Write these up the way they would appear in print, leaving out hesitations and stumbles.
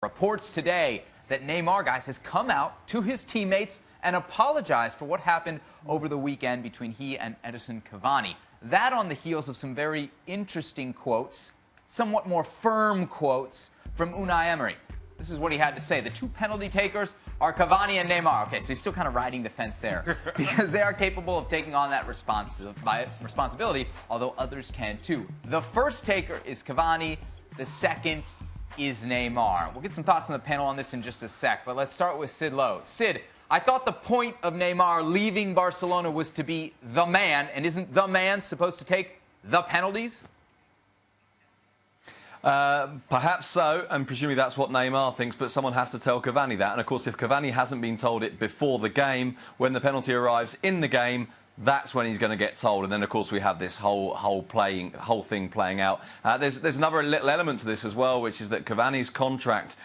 Reports today that Neymar, guys, has come out to his teammates and apologized for what happened over the weekend between he and Edinson Cavani. That on the heels of some very interesting quotes, somewhat more firm quotes from Unai Emery. This is what he had to say. The two penalty takers are Cavani and Neymar. Okay, so he's still kind of riding the fence there because they are capable of taking on that responsibility, although others can too. The first taker is Cavani. The second is Neymar. We'll get some thoughts from the panel on this in just a sec, but let's start with Sid Lowe. Sid, I thought the point of Neymar leaving Barcelona was to be the man, and isn't the man supposed to take the penalties? Perhaps so, and presumably that's what Neymar thinks, but someone has to tell Cavani that. And of course, if Cavani hasn't been told it before the game, when the penalty arrives in the game, that's when he's going to get told. And then, of course, we have this whole thing playing out. There's another little element to this as well, which is that Cavani's contract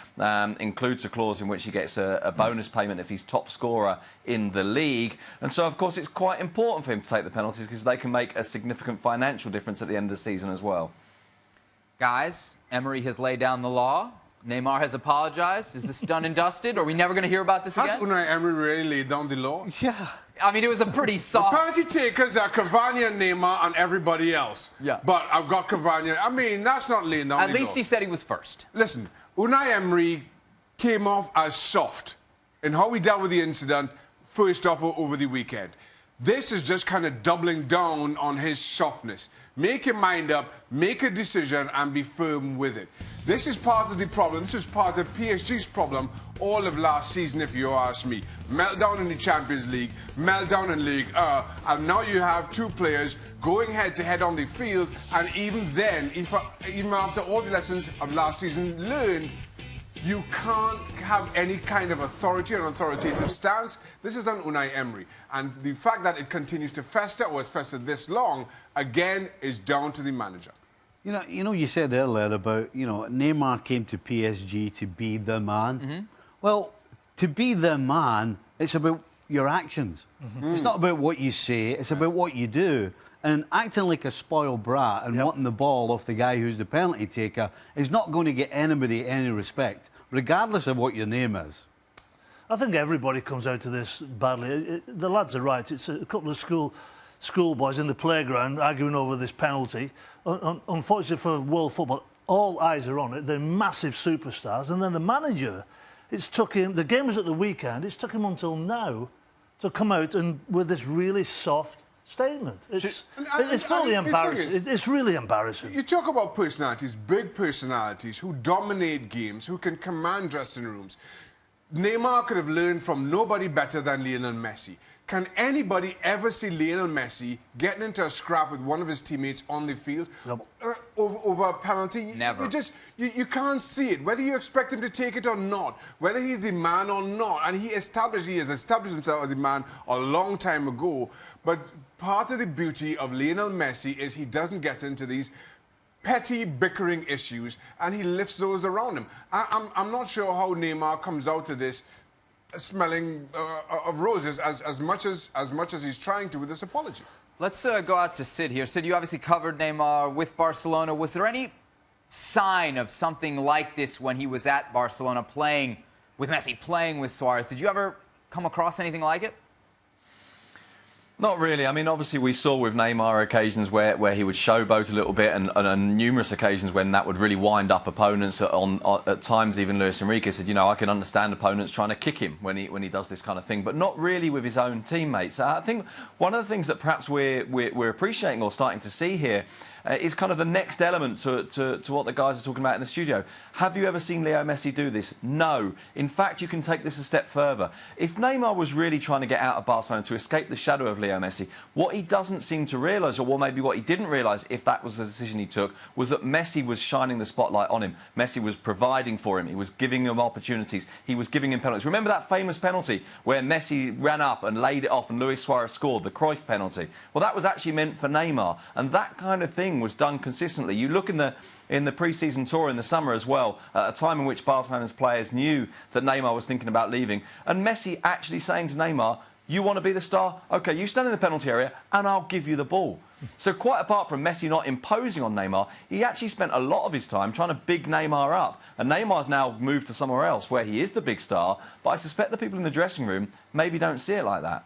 includes a clause in which he gets a bonus payment if he's top scorer in the league. And so, of course, it's quite important for him to take the penalties because they can make a significant financial difference at the end of the season as well. Guys, Emery has laid down the law. Neymar has apologized. Is this done and dusted? Or are we never going to hear about this again? Has Unai Emery really laid down the law? Yeah. I mean, it was a pretty soft... The penalty takers are Cavani and Neymar and everybody else. Yeah. But I've got Cavani. I mean, that's not laying down the law. At least he said he was first. Listen, Unai Emery came off as soft in how he dealt with the incident first off over the weekend. This is just kind of doubling down on his softness. Make your mind up, make a decision, and be firm with it. This is part of the problem. This is part of PSG's problem all of last season, if you ask me. Meltdown in the Champions League, meltdown in League and now you have two players going head-to-head on the field, and even then, even after all the lessons of last season learned, you can't have any kind of authority or authoritative stance. This is on Unai Emery. And the fact that it continues to fester, or it's festered this long, again, is down to the manager. You know, you said earlier about, Neymar came to PSG to be the man. Mm-hmm. Well, to be the man, it's about your actions. Mm-hmm. It's not about what you say, it's about what you do. And acting like a spoiled brat and wanting the ball off the guy who's the penalty taker is not going to get anybody any respect, regardless of what your name is. I think everybody comes out of this badly. The lads are right. It's a couple of schoolboys in the playground arguing over this penalty. Unfortunately for world football, all eyes are on it. They're massive superstars. And then the manager, it's took him, the game was at the weekend, it's took him until now to come out and with this really soft statement. It's really embarrassing. It's really embarrassing. You talk about personalities, big personalities who dominate games, who can command dressing rooms. Neymar could have learned from nobody better than Lionel Messi. Can anybody ever see Lionel Messi getting into a scrap with one of his teammates on the field over a penalty? Never. You can't see it, whether you expect him to take it or not, whether he's the man or not. And he has established himself as the man a long time ago. But part of the beauty of Lionel Messi is he doesn't get into these petty bickering issues, and he lifts those around him. I'm not sure how Neymar comes out of this smelling of roses as much as he's trying to with this apology. Let's go out to Sid here. Sid, you obviously covered Neymar with Barcelona. Was there any sign of something like this when he was at Barcelona playing with Messi, playing with Suarez? Did you ever come across anything like it? Not really. I mean, obviously we saw with Neymar occasions where he would showboat a little bit, and on numerous occasions when that would really wind up opponents. At times, even Luis Enrique said, I can understand opponents trying to kick him when he does this kind of thing, but not really with his own teammates. I think one of the things that perhaps we're appreciating or starting to see here is kind of the next element to what the guys are talking about in the studio. Have you ever seen Leo Messi do this? No. In fact, you can take this a step further. If Neymar was really trying to get out of Barcelona to escape the shadow of Leo Messi, what he doesn't seem to realise, or maybe what he didn't realise if that was the decision he took, was that Messi was shining the spotlight on him. Messi was providing for him. He was giving him opportunities. He was giving him penalties. Remember that famous penalty where Messi ran up and laid it off and Luis Suarez scored, the Cruyff penalty? Well, that was actually meant for Neymar, and that kind of thing was done consistently. You look in the pre-season tour in the summer as well, at a time in which Barcelona's players knew that Neymar was thinking about leaving, and Messi actually saying to Neymar, you want to be the star? OK, you stand in the penalty area and I'll give you the ball. So quite apart from Messi not imposing on Neymar, he actually spent a lot of his time trying to big Neymar up. And Neymar's now moved to somewhere else where he is the big star, but I suspect the people in the dressing room maybe don't see it like that.